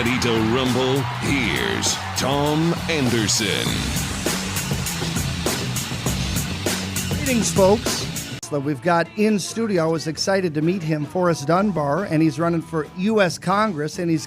Ready to rumble? Here's Tom Anderson. Greetings, folks. That we've got in studio. I was excited to meet him, Forrest Dunbar, and he's running for U.S. Congress, and he's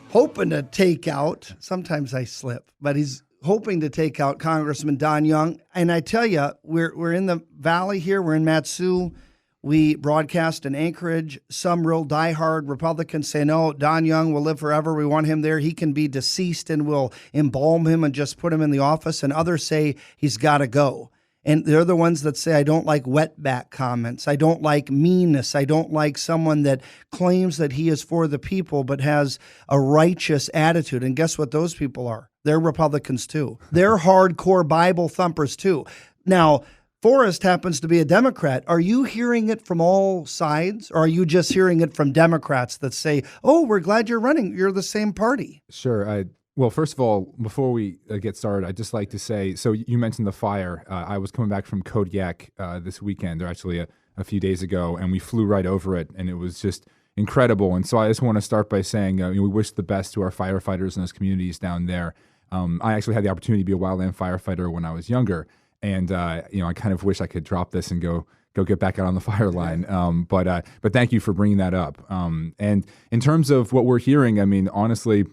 hoping to take out, sometimes I slip, but he's hoping to take out Congressman Don Young. And I tell you, we're in the valley here. We're in Matsu. We broadcast in Anchorage. Some real diehard Republicans say, no, Don Young will live forever. We want him there. He can be deceased and we'll embalm him and just put him in the office. And others say he's got to go. And they're the ones that say, I don't like wetback comments. I don't like meanness. I don't like someone that claims that he is for the people but has a righteous attitude. And guess what those people are? They're Republicans too. They're hardcore Bible thumpers too. Now, Forrest happens to be a Democrat. Are you hearing it from all sides, or are you just hearing it from Democrats that say, oh, we're glad you're running. You're the same party? Sure. Well, first of all, before we get started, I'd just like to say, so you mentioned the fire. I was coming back from Kodiak this weekend, or actually a few days ago, and we flew right over it, and it was just incredible. And so I just want to start by saying we wish the best to our firefighters in those communities down there. I actually had the opportunity to be a wildland firefighter when I was younger, and I kind of wish I could drop this and go get back out on the fire line. But thank you for bringing that up. And in terms of what we're hearing, I mean, honestly,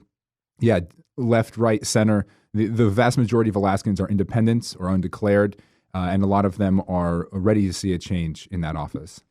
yeah, left, right, center. The vast majority of Alaskans are independents or undeclared, and a lot of them are ready to see a change in that office.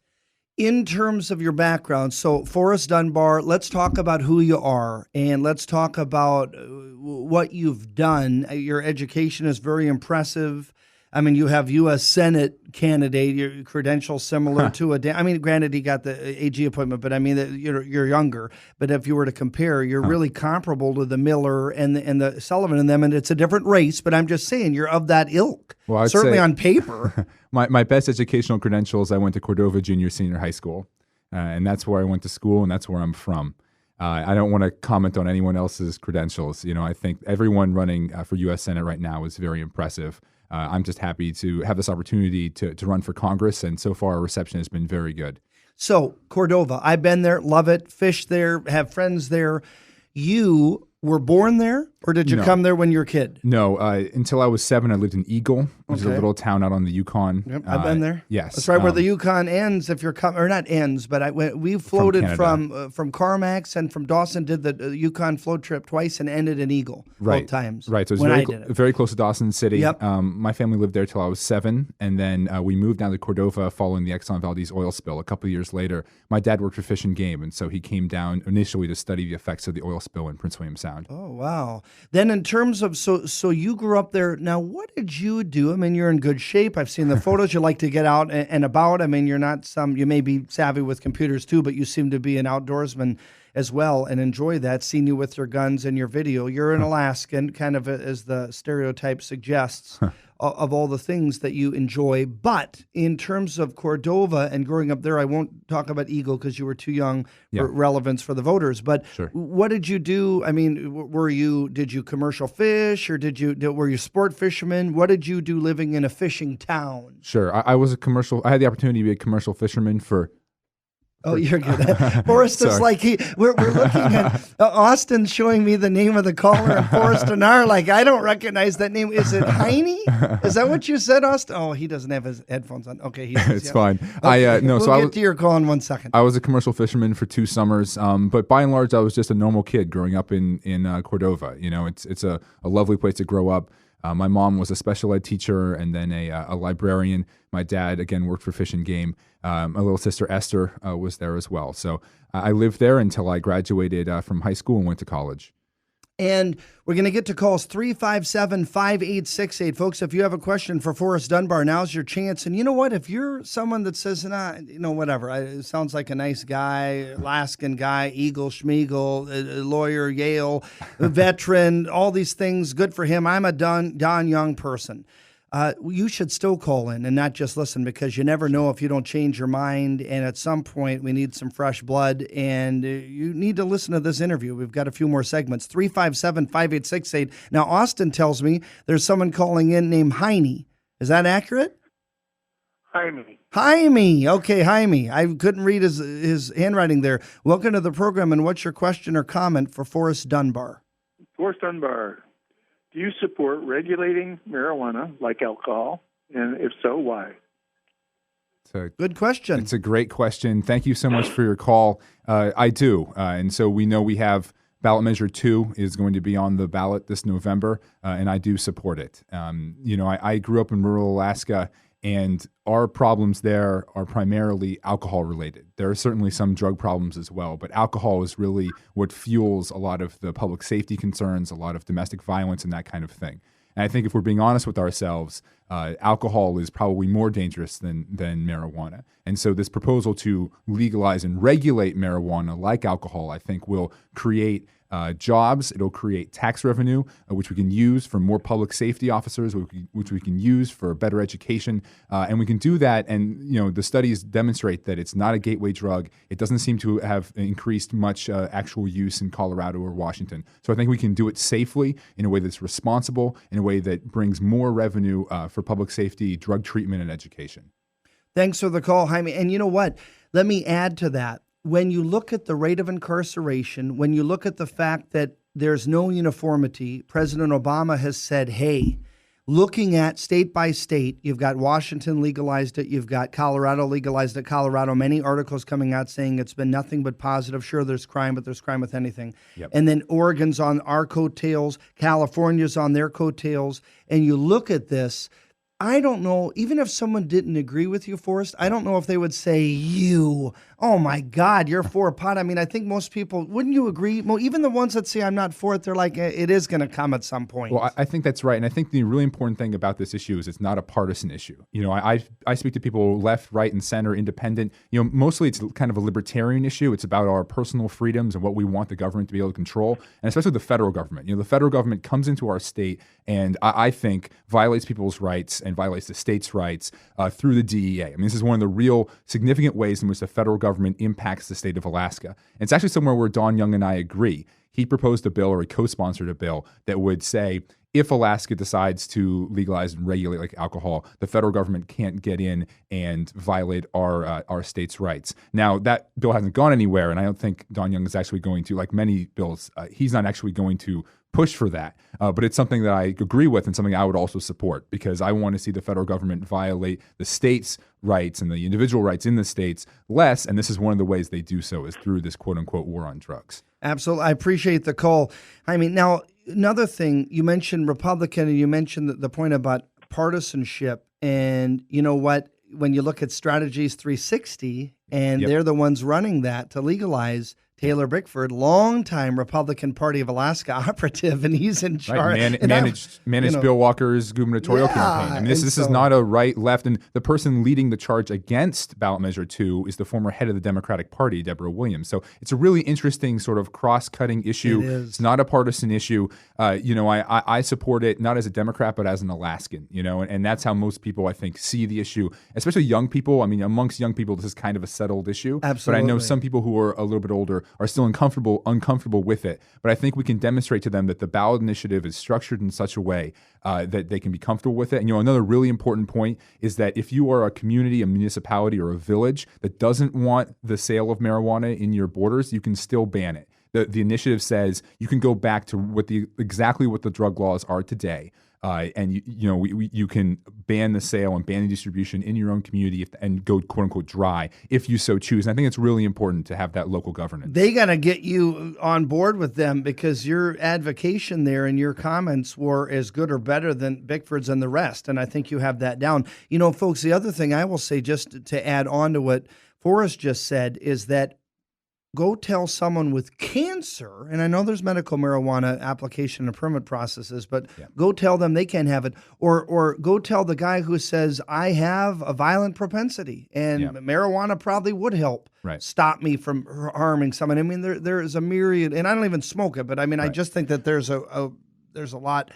In terms of your background, so Forrest Dunbar, let's talk about who you are, and let's talk about what you've done. Your education is very impressive. I mean, you have U.S. Senate candidate, your credentials similar to granted, he got the AG appointment, but I mean, you're younger. But if you were to compare, you're really comparable to the Miller and the Sullivan and them, and it's a different race, but I'm just saying you're of that ilk, well, certainly on paper. My best educational credentials, I went to Cordova Senior High School, and that's where I went to school, and that's where I'm from. I don't want to comment on anyone else's credentials. I think everyone running for U.S. Senate right now is very impressive. I'm just happy to have this opportunity to run for Congress, and so far our reception has been very good. So, Cordova, I've been there, love it, fished there, have friends there. You were born there, or did you come there when you were a kid? No, until I was 7, I lived in Eagle, which is a little town out on the Yukon. Yep, I've been there. Yes. That's right where the Yukon ends, if you're coming, or not ends, but we floated from Carmax and from Dawson, did the Yukon float trip twice and ended in Eagle both times. Right, so it's very close to Dawson City. Yep. My family lived there till I was 7, and then we moved down to Cordova following the Exxon Valdez oil spill a couple of years later. My dad worked for Fish and Game, and so he came down initially to study the effects of the oil spill in Prince William Sound. Oh, wow. Then in terms of, so you grew up there. Now, what did you do? I mean, you're in good shape. I've seen the photos. You like to get out and about. I mean, you may be savvy with computers too, but you seem to be an outdoorsman as well and enjoy that. Seen you with your guns and your video. You're an Alaskan, kind of as the stereotype suggests, of all the things that you enjoy. But in terms of Cordova and growing up there, I won't talk about Eagle because you were too young for relevance for the voters. But what did you do? I mean, did you commercial fish, or were you sport fishermen? What did you do living in a fishing town? Sure. I had the opportunity to be a commercial fisherman for... Oh, you're good. Forrest is like, we're looking at Austin showing me the name of the caller, and Forrest and I are like, I don't recognize that name. Is it Heine? Is that what you said, Austin? Oh, he doesn't have his headphones on. Okay, it's fine. Okay. We'll get to your call in 1 second. I was a commercial fisherman for 2 summers, but by and large, I was just a normal kid growing up in Cordova. It's a lovely place to grow up. My mom was a special ed teacher and then a librarian. My dad, again, worked for Fish and Game. My little sister, Esther, was there as well. So I lived there until I graduated from high school and went to college. And we're going to get to calls 357-5868. Folks, if you have a question for Forrest Dunbar, now's your chance. And you know what? If you're someone that says, whatever, it sounds like a nice guy, Alaskan guy, Eagle, Schmeagle, a lawyer, Yale, a veteran, all these things, good for him. I'm a Don Young person. You should still call in and not just listen, because you never know if you don't change your mind. And at some point, we need some fresh blood. And you need to listen to this interview. We've got a few more segments. 357-5868. Now, Austin tells me there's someone calling in named Heine. Is that accurate? Heine. Jaime. Okay, Jaime. I couldn't read his handwriting there. Welcome to the program, and what's your question or comment for Forrest Dunbar? Forrest Dunbar, do you support regulating marijuana like alcohol? And if so, why? Good question. It's a great question. Thank you so much for your call. I do. And so we know we have ballot measure 2 is going to be on the ballot this November, and I do support it. I grew up in rural Alaska, and our problems there are primarily alcohol related. There are certainly some drug problems as well, but alcohol is really what fuels a lot of the public safety concerns, a lot of domestic violence and that kind of thing. And I think if we're being honest with ourselves, alcohol is probably more dangerous than marijuana. And so this proposal to legalize and regulate marijuana like alcohol, I think, will create jobs. It'll create tax revenue, which we can use for more public safety officers, which we can use for better education. And we can do that. And, the studies demonstrate that it's not a gateway drug. It doesn't seem to have increased much actual use in Colorado or Washington. So I think we can do it safely in a way that's responsible, in a way that brings more revenue for public safety, drug treatment, and education. Thanks for the call, Jaime. And you know what? Let me add to that. When you look at the rate of incarceration, when you look at the fact that there's no uniformity, President Obama has said, hey, looking at state by state, you've got Washington legalized it, you've got Colorado legalized it. Colorado, many articles coming out saying it's been nothing but positive. Sure, there's crime, but there's crime with anything. Yep. And then Oregon's on our coattails, California's on their coattails. And you look at this, I don't know, even if someone didn't agree with you, Forrest, I don't know if they would say, oh my God, you're for pot. I mean, I think most people, wouldn't you agree? Well, even the ones that say I'm not for it, they're like, it is going to come at some point. Well, I think that's right. And I think the really important thing about this issue is it's not a partisan issue. I speak to people left, right, and center, independent. Mostly it's kind of a libertarian issue. It's about our personal freedoms and what we want the government to be able to control, and especially the federal government. The federal government comes into our state and I think violates people's rights and violates the state's rights through the DEA. I mean, this is one of the real significant ways in which the federal government impacts the state of Alaska. And it's actually somewhere where Don Young and I agree. He proposed a bill, or he co-sponsored a bill, that would say if Alaska decides to legalize and regulate like alcohol, the federal government can't get in and violate our state's rights. Now, that bill hasn't gone anywhere, and I don't think Don Young is actually going to, like many bills, he's not actually going to push for that. But it's something that I agree with and something I would also support, because I want to see the federal government violate the state's rights and the individual rights in the states less. And this is one of the ways they do so, is through this quote unquote war on drugs. Absolutely. I appreciate the call. I mean, now, another thing, you mentioned Republican and you mentioned the point about partisanship. And you know what? When you look at Strategies 360, and they're the ones running that to legalize, Taylor Bickford, longtime Republican Party of Alaska operative, and he's in charge. Managed Bill Walker's gubernatorial campaign. I mean, this is not a right, left, and the person leading the charge against ballot measure 2 is the former head of the Democratic Party, Deborah Williams. So it's a really interesting sort of cross-cutting issue. It's not a partisan issue. I support it not as a Democrat, but as an Alaskan. And that's how most people, I think, see the issue, especially young people. I mean, amongst young people, this is kind of a settled issue. Absolutely. But I know some people who are a little bit older are still uncomfortable with it. But I think we can demonstrate to them that the ballot initiative is structured in such a way that they can be comfortable with it. And another really important point is that if you are a community, a municipality, or a village that doesn't want the sale of marijuana in your borders, you can still ban it. The initiative says you can go back to exactly what the drug laws are today. And you can ban the sale and ban the distribution in your own community and go quote unquote dry if you so choose. And I think it's really important to have that local governance. They got to get you on board with them, because your advocation there and your comments were as good or better than Bickford's and the rest. And I think you have that down. Folks, the other thing I will say, just to add on to what Forrest just said, is that go tell someone with cancer, and I know there's medical marijuana application and permit processes, but go tell them they can't have it. Or go tell the guy who says, I have a violent propensity, and marijuana probably would help stop me from harming someone. I mean, there is a myriad, and I don't even smoke it, but I mean, I just think that there's a lot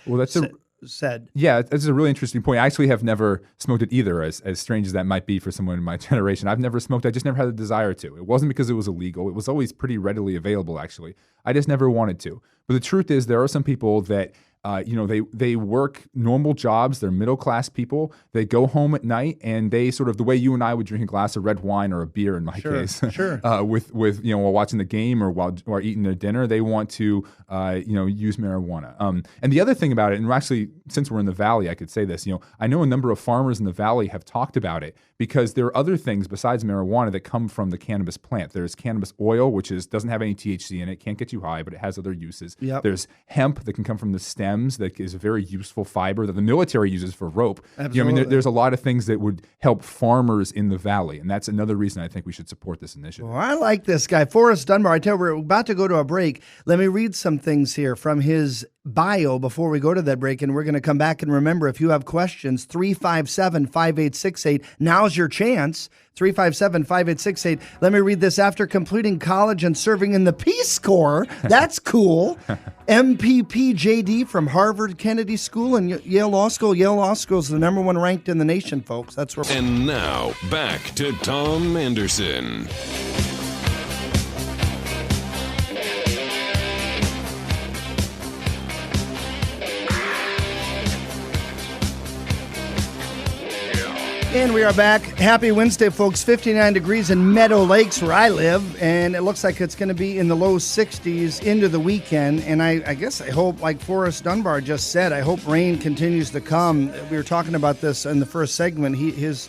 said. Yeah, that's a really interesting point. I actually have never smoked it either, as strange as that might be for someone in my generation. I've never smoked. I just never had the desire to. It wasn't because it was illegal. It was always pretty readily available, actually. I just never wanted to. But the truth is, there are some people that They work normal jobs. They're middle class people. They go home at night and they sort of the way you and I would drink a glass of red wine or a beer in my case, sure. with while watching the game or while eating their dinner. They want to use marijuana. And the other thing about it, and actually since we're in the Valley, I could say this. I know a number of farmers in the Valley have talked about it because there are other things besides marijuana that come from the cannabis plant. There's cannabis oil, which doesn't have any THC in it, can't get you high, but it has other uses. Yep. There's hemp that can come from the stems that is a very useful fiber that the military uses for rope. Absolutely. There's a lot of things that would help farmers in the Valley, and that's another reason I think we should support this initiative. Well, I like this guy, Forrest Dunbar. I tell you, we're about to go to a break. Let me read some things here from his bio before we go to that break, and we're going to come back. And remember, if you have questions, 357-5868. Now's your chance. 357-5868. Let me read this. After completing college and serving in the Peace Corps, that's cool. MPP JD from Harvard Kennedy School and Yale Law School. Yale Law School is the number one ranked in the nation, folks. That's where. And now, back to Tom Anderson. And we are back. Happy Wednesday, folks. 59 degrees in Meadow Lakes, where I live, and it looks like it's going to be in the low 60s into the weekend. And I guess I hope, like Forrest Dunbar just said, I hope rain continues to come. We were talking about this in the first segment. His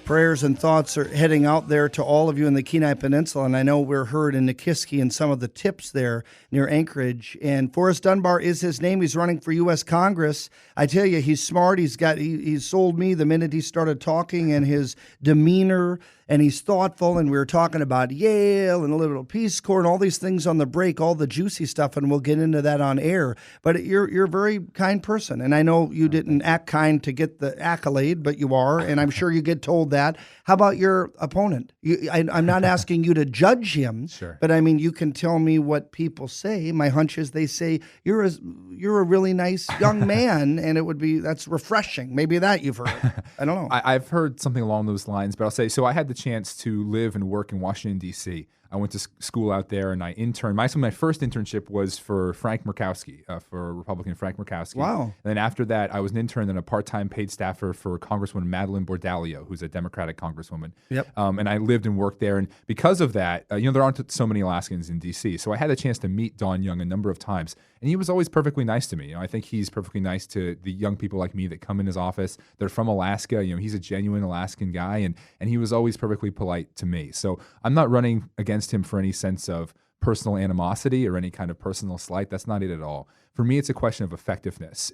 prayers and thoughts are heading out there to all of you in the Kenai Peninsula, and I know we're heard in Nikiski and some of the tips there near Anchorage. And Forrest Dunbar is his name. He's running for U.S. Congress. I tell you, he's smart. He sold me the minute he started talking, and his demeanor, and he's thoughtful. And we were talking about Yale and a little Peace Corps and all these things on the break, all the juicy stuff, and we'll get into that on air. But you're a very kind person, and I know you didn't act kind to get the accolade, but you are, and I'm sure you get told that. How about your opponent? I'm not asking you to judge him, sure, but I mean, you can tell me what people say. My hunch is they say you're a really nice young man, and that's refreshing. Maybe that you've heard. I don't know. I've heard something along those lines, but I'll say, so I had the chance to live and work in Washington, D.C. I went to school out there, and I interned. My first internship was for Frank Murkowski, for Republican Frank Murkowski. Wow. And then after that, I was an intern and a part-time paid staffer for Congresswoman Madeleine Bordalio, who's a Democratic congresswoman. Yep. And I lived and worked there. And because of that, there aren't so many Alaskans in D.C., so I had a chance to meet Don Young a number of times. And he was always perfectly nice to me. I think he's perfectly nice to the young people like me that come in his office. They're from Alaska. He's a genuine Alaskan guy, and he was always perfectly polite to me. So I'm not running against him for any sense of personal animosity or any kind of personal slight. That's not it at all. For me, it's a question of effectiveness.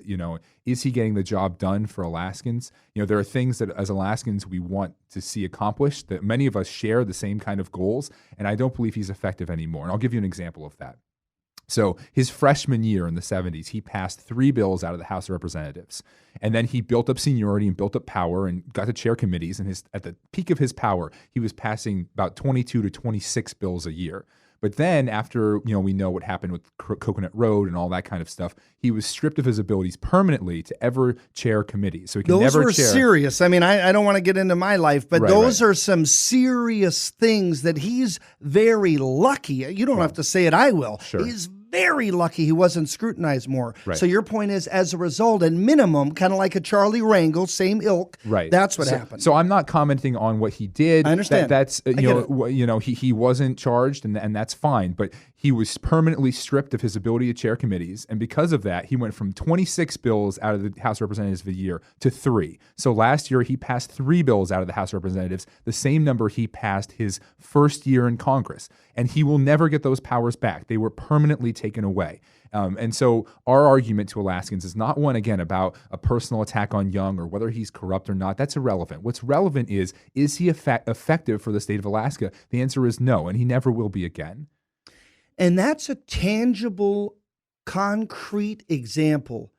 Is he getting the job done for Alaskans? There are things that as Alaskans we want to see accomplished, that many of us share the same kind of goals, and I don't believe he's effective anymore. And I'll give you an example of that. So his freshman year in the 70s, he passed 3 bills out of the House of Representatives. And then he built up seniority and built up power and got to chair committees. And at the peak of his power, he was passing about 22 to 26 bills a year. But then after, we know what happened with Coconut Road and all that kind of stuff, he was stripped of his abilities permanently to ever chair committees. So he can never chair. Those were serious. I mean, I don't want to get into my life, but right, those are some serious things that he's very lucky. You don't have to say it, I will. Sure. He's very lucky he wasn't scrutinized more. Right. So your point is, as a result, at minimum, kind of like a Charlie Rangel, same ilk. Right. That's what happened. So I'm not commenting on what he did. I understand. That's he wasn't charged, and that's fine. But he was permanently stripped of his ability to chair committees, and because of that, he went from 26 bills out of the House of Representatives of a year to 3. So last year he passed 3 bills out of the House of Representatives, the same number he passed his first year in Congress, and he will never get those powers back. They were permanently taken away. And so our argument to Alaskans is not one, again, about a personal attack on Young or whether he's corrupt or not. That's irrelevant. What's relevant is he effective for the state of Alaska? The answer is no, and he never will be again. And that's a tangible, concrete example.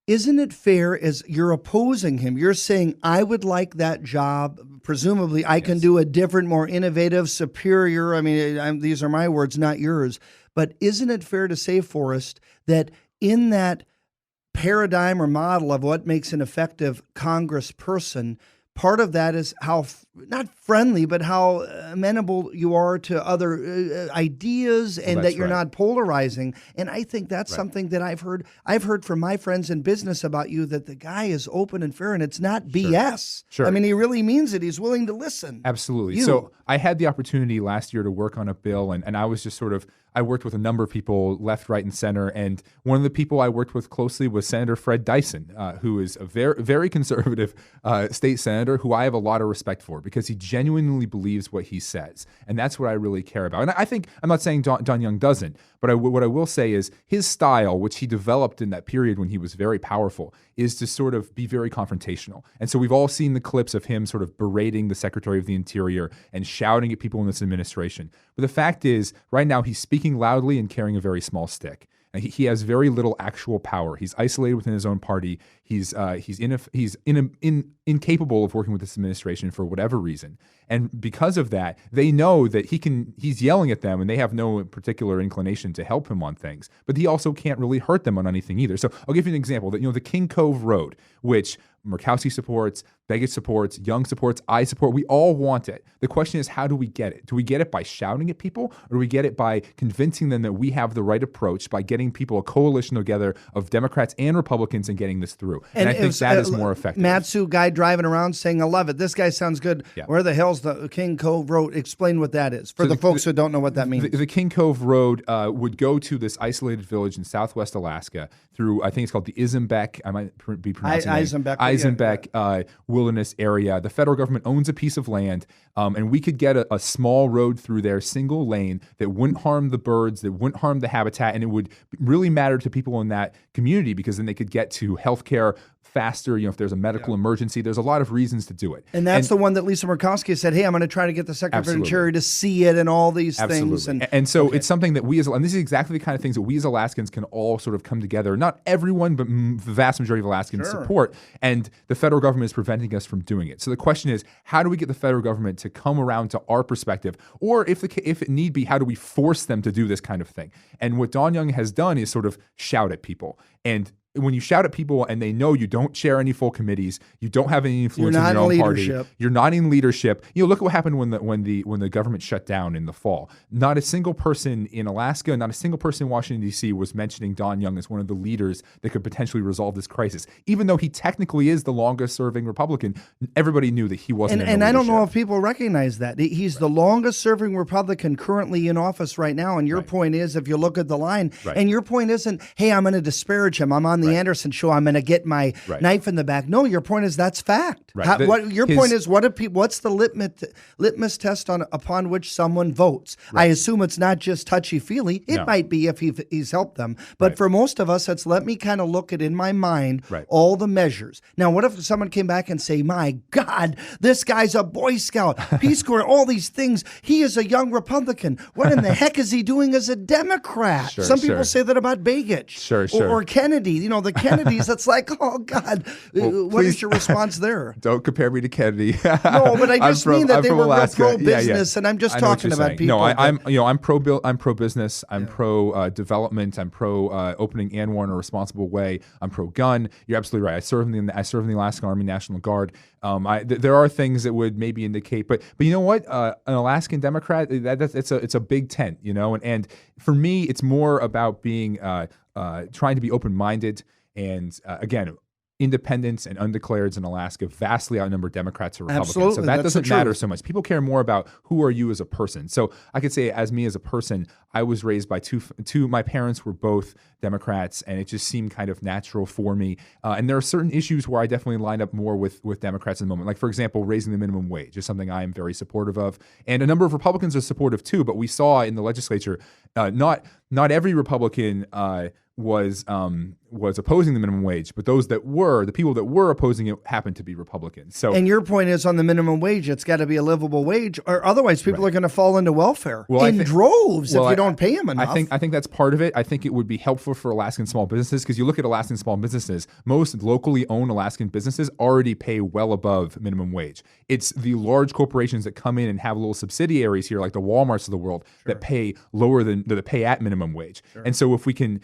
Isn't it fair, as you're opposing him, you're saying, I would like that job. Presumably, I can do a different, more innovative, superior. I mean, these are my words, not yours. But isn't it fair to say, Forrest, that in that paradigm or model of what makes an effective congressperson, part of that is how not friendly, but how amenable you are to other ideas, and that you're not polarizing. And I think that's something that I've heard from my friends in business about you, that the guy is open and fair, and it's not BS. Sure. I mean, he really means it. He's willing to listen. Absolutely. So I had the opportunity last year to work on a bill, and I was just I worked with a number of people, left, right, and center. And one of the people I worked with closely was Senator Fred Dyson, who is a very, very conservative state senator who I have a lot of respect for, because he genuinely believes what he says. And that's what I really care about. And I think, I'm not saying Don Young doesn't, but what I will say is his style, which he developed in that period when he was very powerful, is to sort of be very confrontational. And so we've all seen the clips of him sort of berating the Secretary of the Interior and shouting at people in this administration. But the fact is, right now, he's speaking loudly and carrying a very small stick. He has very little actual power. He's isolated within his own party. He's incapable of working with this administration for whatever reason. And because of that, they know that he's yelling at them, and they have no particular inclination to help him on things. But he also can't really hurt them on anything either. So I'll give you an example. That the King Cove Road, which Murkowski supports, Begich supports, Young supports, I support. We all want it. The question is, how do we get it? Do we get it by shouting at people, or do we get it by convincing them that we have the right approach, by getting people, a coalition together of Democrats and Republicans, and getting this through? And I think that is more effective. Matsu guy driving around saying, I love it. This guy sounds good. Yeah. Where the hell's the King Cove Road? Explain what that is for the folks who don't know what that means. The King Cove Road would go to this isolated village in southwest Alaska through, I think it's called the Isenbeck. I might be pronouncing it. Isenbeck wilderness area. The federal government owns a piece of land, and we could get a small road through there, single lane, that wouldn't harm the birds, that wouldn't harm the habitat, and it would really matter to people in that community, because then they could get to healthcare faster. If there's a medical emergency, there's a lot of reasons to do it. And that's the one that Lisa Murkowski said, hey, I'm going to try to get the Secretary of the Interior to see it, and all these things. And so it's something that and this is exactly the kind of things that we as Alaskans can all sort of come together. Not everyone, but the vast majority of Alaskans support. And the federal government is preventing us from doing it. So the question is, how do we get the federal government to come around to our perspective? Or if it need be, how do we force them to do this kind of thing? And what Don Young has done is sort of shout at people. And when you shout at people and they know you don't chair any full committees, you don't have any influence in your own party, you're not in leadership. Look at what happened when the government shut down in the fall. Not a single person in Alaska, not a single person in Washington, D.C. was mentioning Don Young as one of the leaders that could potentially resolve this crisis. Even though he technically is the longest serving Republican, everybody knew that he wasn't in the leadership. I don't know if people recognize that. He's the longest serving Republican currently in office right now. And your point is, if you look at the line, and your point isn't, hey, I'm going to disparage him, I'm on the Anderson show, I'm going to get my knife in the back. No, your point is that's fact. Your point is, what's the litmus test upon which someone votes? I assume it's not just touchy-feely. It might be if he's helped them. But for most of us, it's let me kind of look at in my mind all the measures. Now, what if someone came back and say, my God, this guy's a Boy Scout, Peace Corps, all these things. He is a young Republican. What in the heck is he doing as a Democrat? Some people say that about Begich or Kennedy. The Kennedys, it's like, oh, God, what is your response there? Don't compare me to Kennedy. No, but I just mean that they were pro-business, and I'm just talking about people. No, I'm pro-business, I'm pro-development, I'm pro-opening ANWR in a responsible way, I'm pro-gun. You're absolutely right. I serve in the Alaskan Army National Guard. There are things that would maybe indicate, but you know what? An Alaskan Democrat, it's a big tent, and for me, it's more about being trying to be open-minded. And again, independents and undeclareds in Alaska vastly outnumber Democrats or Republicans. Absolutely. So that doesn't matter so much. People care more about who are you as a person. So I could say, as me as a person, I was raised by my parents were both Democrats, and it just seemed kind of natural for me. And there are certain issues where I definitely line up more with Democrats in the moment. Like, for example, raising the minimum wage is something I am very supportive of. And a number of Republicans are supportive too, but we saw in the legislature, not every Republican was opposing the minimum wage, but the people that were opposing it happened to be Republicans. So, and your point is, on the minimum wage, it's got to be a livable wage, or otherwise people are going to fall into welfare in droves if you don't pay them enough. I think that's part of it. I think it would be helpful for Alaskan small businesses, because you look at Alaskan small businesses, most locally owned Alaskan businesses already pay well above minimum wage. It's the large corporations that come in and have little subsidiaries here, like the Walmarts of the world, that pay lower than that pay at minimum wage. And so if we can,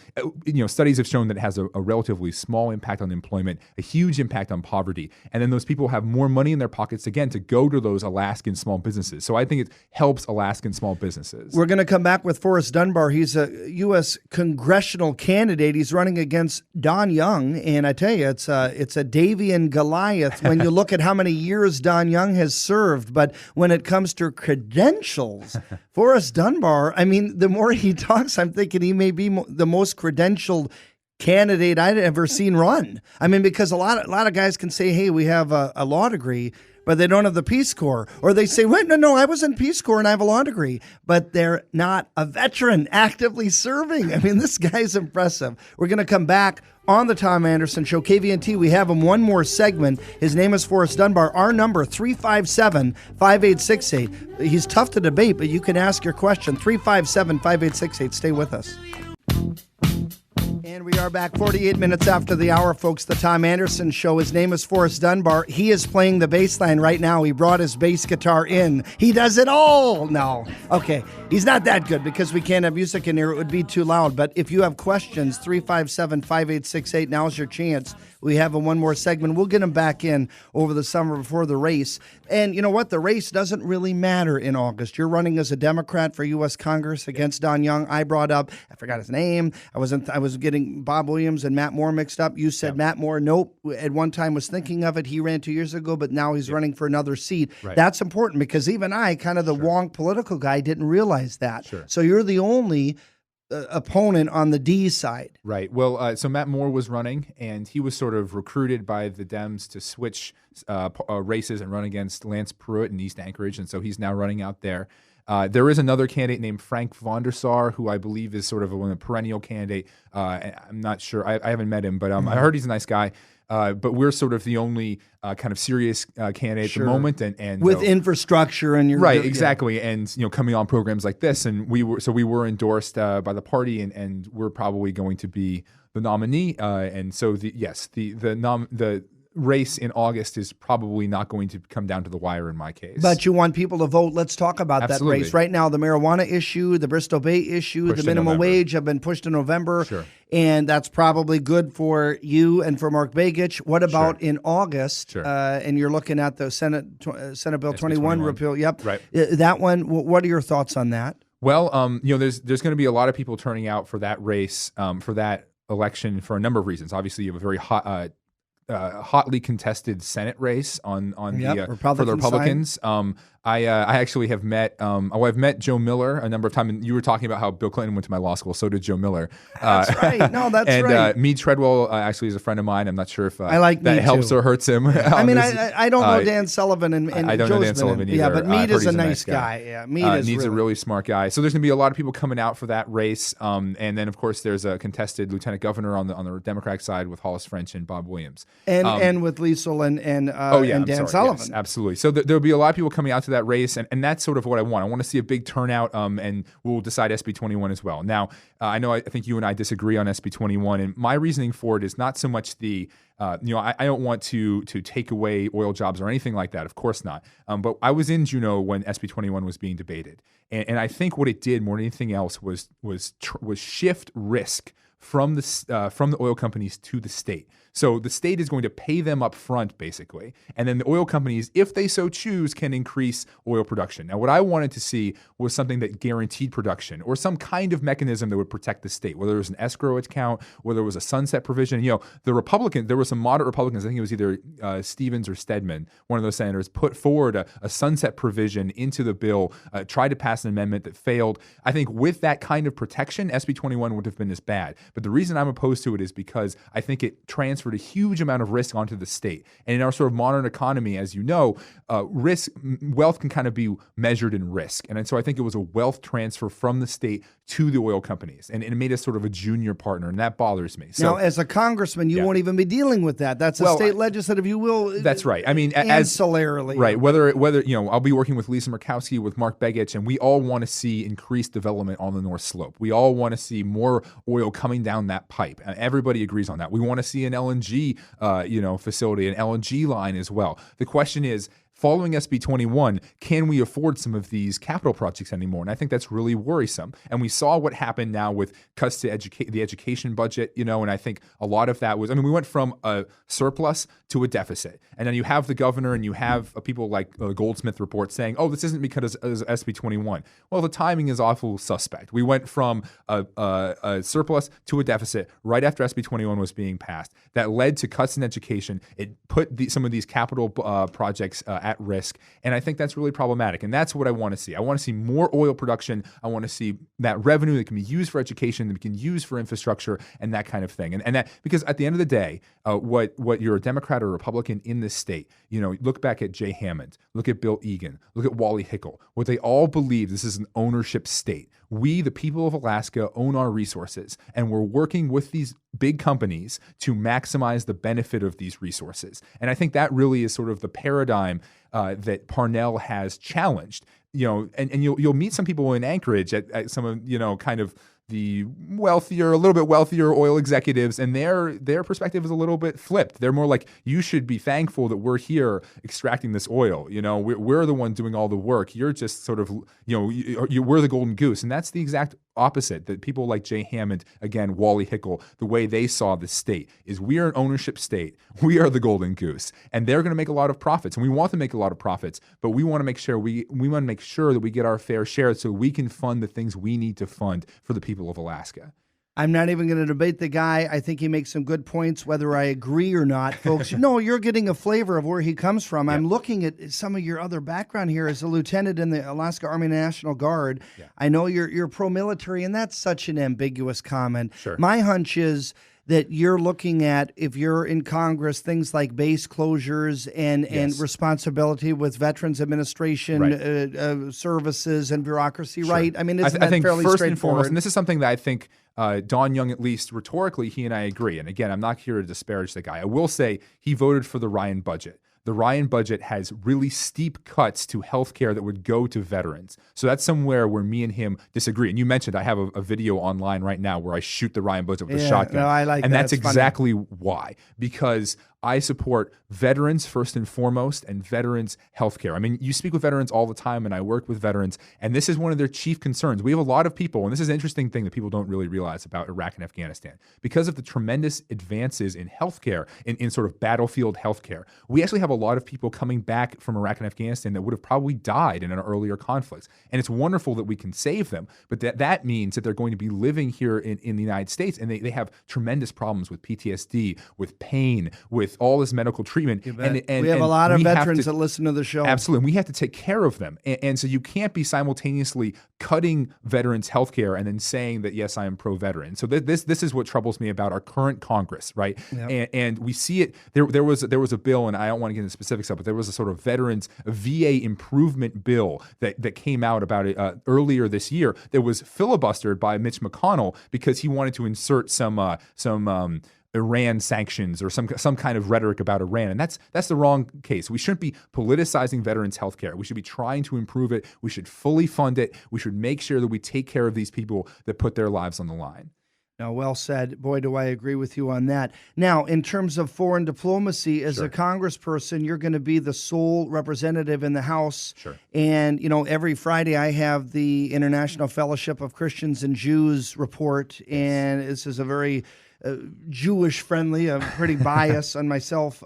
studies have shown that it has a relatively small impact on employment, a huge impact on poverty. And then those people have more money in their pockets, again, to go to those Alaskan small businesses. So I think it helps Alaskan small businesses. We're going to come back with Forrest Dunbar. He's a U.S. congressional candidate. He's running against Don Young. And I tell you, it's a Davy and Goliath when you look at how many years Don Young has served. But when it comes to credentials, Forrest Dunbar, I mean, the more he talks, I'm thinking he may be the most credentialed candidate I'd ever seen run. I mean, because a lot of guys can say, hey, we have a law degree, but they don't have the Peace Corps. Or they say, wait, no, I was in Peace Corps and I have a law degree. But they're not a veteran actively serving. I mean, this guy's impressive. We're going to come back on the Tom Anderson Show. KVNT, we have him one more segment. His name is Forrest Dunbar. Our number, 357-5868. He's tough to debate, but you can ask your question. 357-5868. Stay with us. And we are back 48 minutes after the hour, folks. The Tom Anderson Show. His name is Forrest Dunbar. He is playing the bass line right now. He brought his bass guitar in. He does it all. No. Okay. He's not that good because we can't have music in here. It would be too loud. But if you have questions, 357-5868. Now's your chance. We have one more segment. We'll get him back in over the summer before the race. And you know what? The race doesn't really matter in August. You're running as a Democrat for U.S. Congress against Don Young. I brought up, I forgot his name. I was getting Bob Williams and Matt Moore mixed up. You said Matt Moore. Nope. At one time was thinking of it. He ran 2 years ago, but now he's running for another seat. Right. That's important because even I, kind of the wonk political guy, didn't realize that. Sure. So you're the only opponent on the D side. Right. Well, so Matt Moore was running, and he was sort of recruited by the Dems to switch races and run against Lance Pruitt in East Anchorage, and so he's now running out there. There is another candidate named Frank von der Sar, who I believe is sort of a perennial candidate. I'm not sure. I haven't met him, but I heard he's a nice guy. But we're sort of the only kind of serious candidate at the moment, and with infrastructure and your right, exactly, and coming on programs like this, and we were endorsed by the party, and we're probably going to be the nominee, and so the race in August is probably not going to come down to the wire in my case. But you want people to vote. Let's talk about that race. Right now, the marijuana issue, the Bristol Bay issue, the minimum wage have been pushed to November. Sure. And that's probably good for you and for Mark Begich. What about in August? Sure. And you're looking at the Senate Bill 21 repeal. Yep. Right. That one, what are your thoughts on that? Well, there's going to be a lot of people turning out for that race, for that election for a number of reasons. Obviously, you have a very hotly contested Senate race on the for the Republicans. I actually have met I've met Joe Miller a number of times. And you were talking about how Bill Clinton went to my law school. So did Joe Miller. That's right. No, that's and, right. Meade Treadwell actually is a friend of mine. I'm not sure if I like that helps or hurts him. I mean, I don't know Dan Sullivan and I don't know Dan Sullivan either. Yeah, but Meade is a nice guy. Yeah, Meade's a really smart guy. So there's going to be a lot of people coming out for that race. And then of course there's a contested lieutenant governor on the Democratic side with Hollis French and Bob Williams. And with Liesel and Dan Sullivan. Yes, absolutely. So there'll be a lot of people coming out to that race, and that's sort of what I want. I want to see a big turnout, and we'll decide SB 21 as well. Now, I think you and I disagree on SB 21, and my reasoning for it is not so much I don't want to take away oil jobs or anything like that. Of course not. But I was in Juneau when SB 21 was being debated, and I think what it did more than anything else was shift risk from the oil companies to the state. So the state is going to pay them up front, basically. And then the oil companies, if they so choose, can increase oil production. Now, what I wanted to see was something that guaranteed production or some kind of mechanism that would protect the state, whether it was an escrow account, whether it was a sunset provision. There were some moderate Republicans, I think it was either Stevens or Stedman, one of those senators, put forward a sunset provision into the bill, tried to pass an amendment that failed. I think with that kind of protection, SB 21 would have been as bad. But the reason I'm opposed to it is because I think it transferred a huge amount of risk onto the state. And in our sort of modern economy, as you know, wealth can kind of be measured in risk. And so I think it was a wealth transfer from the state to the oil companies. And it made us sort of a junior partner, and that bothers me. So, now, as a congressman, you won't even be dealing with that. That's a state legislative, you will. That's right. I mean, ancillarily. Right. Whether I'll be working with Lisa Murkowski, with Mark Begich, and we all want to see increased development on the North Slope. We all want to see more oil coming down that pipe. And everybody agrees on that. We want to see an LNG, facility, an LNG line as well. The question is, following SB 21, can we afford some of these capital projects anymore? And I think that's really worrisome. And we saw what happened now with cuts to the education budget, and I think a lot of that was, we went from a surplus to a deficit. And then you have the governor and you have people like the Goldsmith report saying, oh, this isn't because of SB 21. Well, the timing is awful suspect. We went from a surplus to a deficit right after SB 21 was being passed. That led to cuts in education. It put some of these capital projects at risk. And I think that's really problematic. And that's what I want to see. I want to see more oil production. I want to see that revenue that can be used for education, that we can use for infrastructure and that kind of thing. And that, because at the end of the day, what you're a Democrat or Republican in this state, look back at Jay Hammond, look at Bill Egan, look at Wally Hickel, what they all believe, this is an ownership state. We, the people of Alaska, own our resources, and we're working with these big companies to maximize the benefit of these resources. And I think that really is sort of the paradigm that Parnell has challenged. And you'll meet some people in Anchorage at some of, kind of the wealthier, a little bit wealthier oil executives, and their perspective is a little bit flipped. They're more like, you should be thankful that we're here extracting this oil. We're the one doing all the work. You're just sort of, we're the golden goose. And that's the exact opposite, that people like Jay Hammond, again, Wally Hickel, the way they saw the state is we are an ownership state. We are the golden goose, and they're going to make a lot of profits, and we want to make a lot of profits, but we want to make sure we want to make sure that we get our fair share so we can fund the things we need to fund for the people of Alaska. I'm not even going to debate the guy. I think he makes some good points, whether I agree or not, folks. You're getting a flavor of where he comes from. Yeah. I'm looking at some of your other background here as a lieutenant in the Alaska Army National Guard. Yeah. I know you're pro-military, and that's such an ambiguous comment. Sure. My hunch is that you're looking at, if you're in Congress, things like base closures and responsibility with Veterans Administration services and bureaucracy, sure. right? I mean, isn't I think fairly first straightforward? And foremost, and this is something that I think Don Young, at least rhetorically, he and I agree. And again, I'm not here to disparage the guy. I will say he voted for the Ryan budget. The Ryan budget has really steep cuts to healthcare that would go to veterans. So that's somewhere where me and him disagree. And you mentioned I have a video online right now where I shoot the Ryan budget with a shotgun. No, I like and that. that's exactly why. Because I support veterans first and foremost, and veterans healthcare. I mean, you speak with veterans all the time, and I work with veterans, and this is one of their chief concerns. We have a lot of people, and this is an interesting thing that people don't really realize about Iraq and Afghanistan. Because of the tremendous advances in healthcare, in sort of battlefield healthcare, we actually have a lot of people coming back from Iraq and Afghanistan that would have probably died in an earlier conflicts. And it's wonderful that we can save them, but that means that they're going to be living here in the United States, and they have tremendous problems with PTSD, with pain, with all this medical treatment. And we have a lot of veterans that listen to the show. Absolutely. We have to take care of them. And so you can't be simultaneously cutting veterans' health care and then saying that, yes, I am pro-veteran. So this is what troubles me about our current Congress, right? Yep. And we see it. There was a bill, and I don't want to get into specifics of it, but there was a sort of a VA improvement bill that came out about it earlier this year that was filibustered by Mitch McConnell because he wanted to insert some Iran sanctions or some kind of rhetoric about Iran. And that's the wrong case. We shouldn't be politicizing veterans' health care. We should be trying to improve it. We should fully fund it. We should make sure that we take care of these people that put their lives on the line. No, well said. Boy, do I agree with you on that. Now, in terms of foreign diplomacy, as a congressperson, you're going to be the sole representative in the House. Sure. And, every Friday I have the International Fellowship of Christians and Jews report, and this is a very Jewish-friendly, pretty biased on myself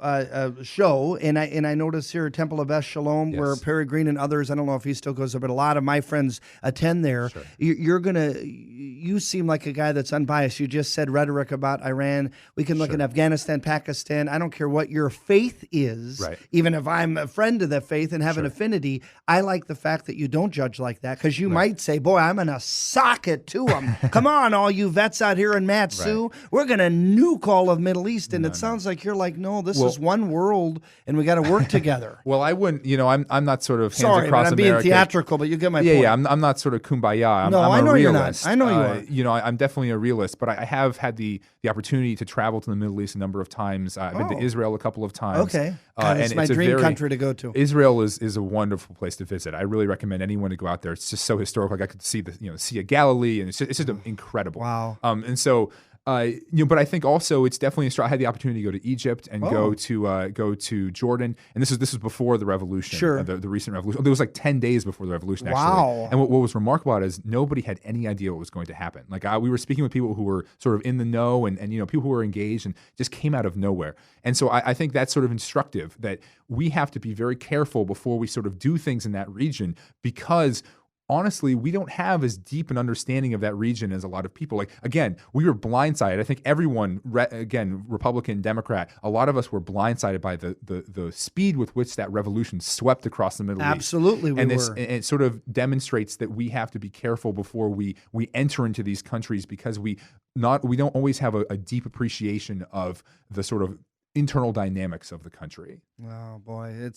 show, and I notice here at Temple of Beth Shalom, where Perry Green and others, I don't know if he still goes there, but a lot of my friends attend there. Sure. You seem like a guy that's unbiased. You just said rhetoric about Iran. We can look at Afghanistan, Pakistan. I don't care what your faith is, even if I'm a friend of that faith and have an affinity. I like the fact that you don't judge like that, because you might say, boy, I'm going to sock it to them. Come on, all you vets out here in Matsu. We're going to nuke all of Middle East. And it sounds like you're like, no, this is one world, and we got to work together. Well, I wouldn't, I'm not sort of hands Sorry, across but I'm America. being theatrical, but you get my point. Yeah, I'm not sort of kumbaya. I'm I a know realist. you're not. I know you are. I'm definitely a realist, but I have had the opportunity to travel to the Middle East a number of times. I've been to Israel a couple of times. Okay. It's my dream country to go to. Israel is a wonderful place to visit. I really recommend anyone to go out there. It's just so historical. Like I could see the Sea of Galilee, and it's just incredible. Wow. And so But I think also it's definitely I had the opportunity to go to Egypt and go to Jordan, and this was before the revolution, Sure. the recent revolution. It was like 10 days before the revolution, actually. Wow. And what was remarkable about it is nobody had any idea what was going to happen. Like we were speaking with people who were sort of in the know, and people who were engaged, and just came out of nowhere. And so I think that's sort of instructive that we have to be very careful before we sort of do things in that region, because honestly, we don't have as deep an understanding of that region as a lot of people. Like, again, we were blindsided. I think everyone, again, Republican, Democrat, a lot of us were blindsided by the speed with which that revolution swept across the Middle East. Absolutely, we were. And it sort of demonstrates that we have to be careful before we enter into these countries, because we don't always have a deep appreciation of the sort of internal dynamics of the country. Oh boy,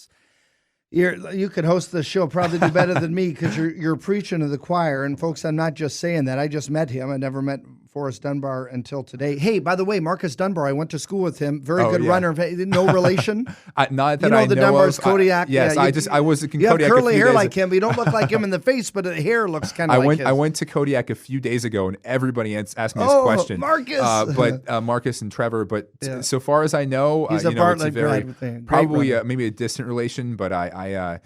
you could host the show, probably do better than me, because you're preaching to the choir. And folks, I'm not just saying that. I just met him. I never met Forrest Dunbar until today. Hey, by the way, Marcus Dunbar, I went to school with him. Very good runner. No relation. Not that I know Dunbar's of. Kodiak. Yes, I was in you Kodiak. You have curly hair like ago. him. But you don't look like him in the face, but the hair looks kind of like his. I went to Kodiak a few days ago, and everybody asked me this question. Marcus. But Marcus and Trevor. But so far as I know, he's a Bartlett grad. Probably maybe a distant relation. But I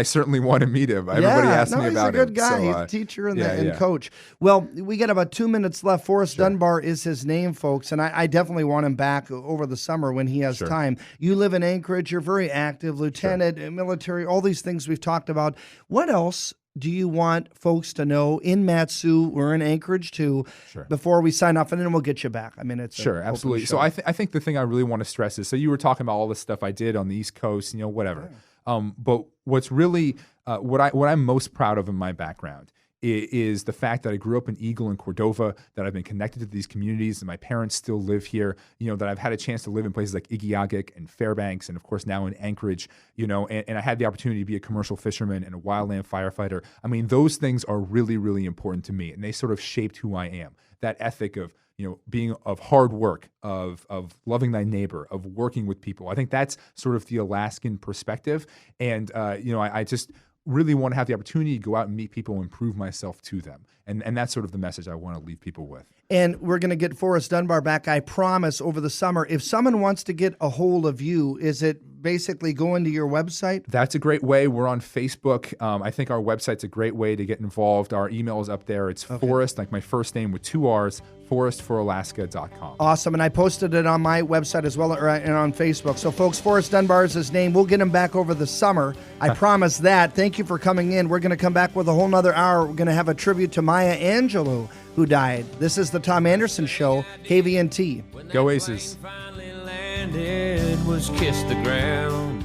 certainly want to meet him. Everybody asks me about him. He's a good guy. He's a teacher and coach. Well, we got about 2 minutes left. Forrest Dunbar is his name, folks, and I definitely want him back over the summer when he has time. You live in Anchorage. You're very active, lieutenant, military, all these things we've talked about. What else do you want folks to know in Mat-Su? We're in Anchorage too. Before we sign off, and then we'll get you back. I mean, it's absolutely. So I think the thing I really want to stress is, so you were talking about all the stuff I did on the East Coast, whatever. But what's really what I'm most proud of in my background is the fact that I grew up in Eagle and Cordova, that I've been connected to these communities, and my parents still live here, that I've had a chance to live in places like Igiugig and Fairbanks, and of course now in Anchorage, and I had the opportunity to be a commercial fisherman and a wildland firefighter. I mean, those things are really, really important to me, and they sort of shaped who I am. That ethic of being of hard work, of loving thy neighbor, of working with people. I think that's sort of the Alaskan perspective. And, I just really want to have the opportunity to go out and meet people and prove myself to them. And that's sort of the message I want to leave people with. And we're going to get Forrest Dunbar back, I promise, over the summer. If someone wants to get a hold of you, is it basically going to your website? That's a great way. We're on Facebook. I think our website's a great way to get involved. Our email is up there. It's Forrest, like my first name with 2 R's, forrestforalaska.com. Awesome. And I posted it on my website as well, and on Facebook. So, folks, Forrest Dunbar is his name. We'll get him back over the summer. I promise that. Thank you for coming in. We're going to come back with a whole nother hour. We're going to have a tribute to Maya Angelou, who died. This is the Tom Anderson Show, KVNT. Go Aces. Was kiss the ground.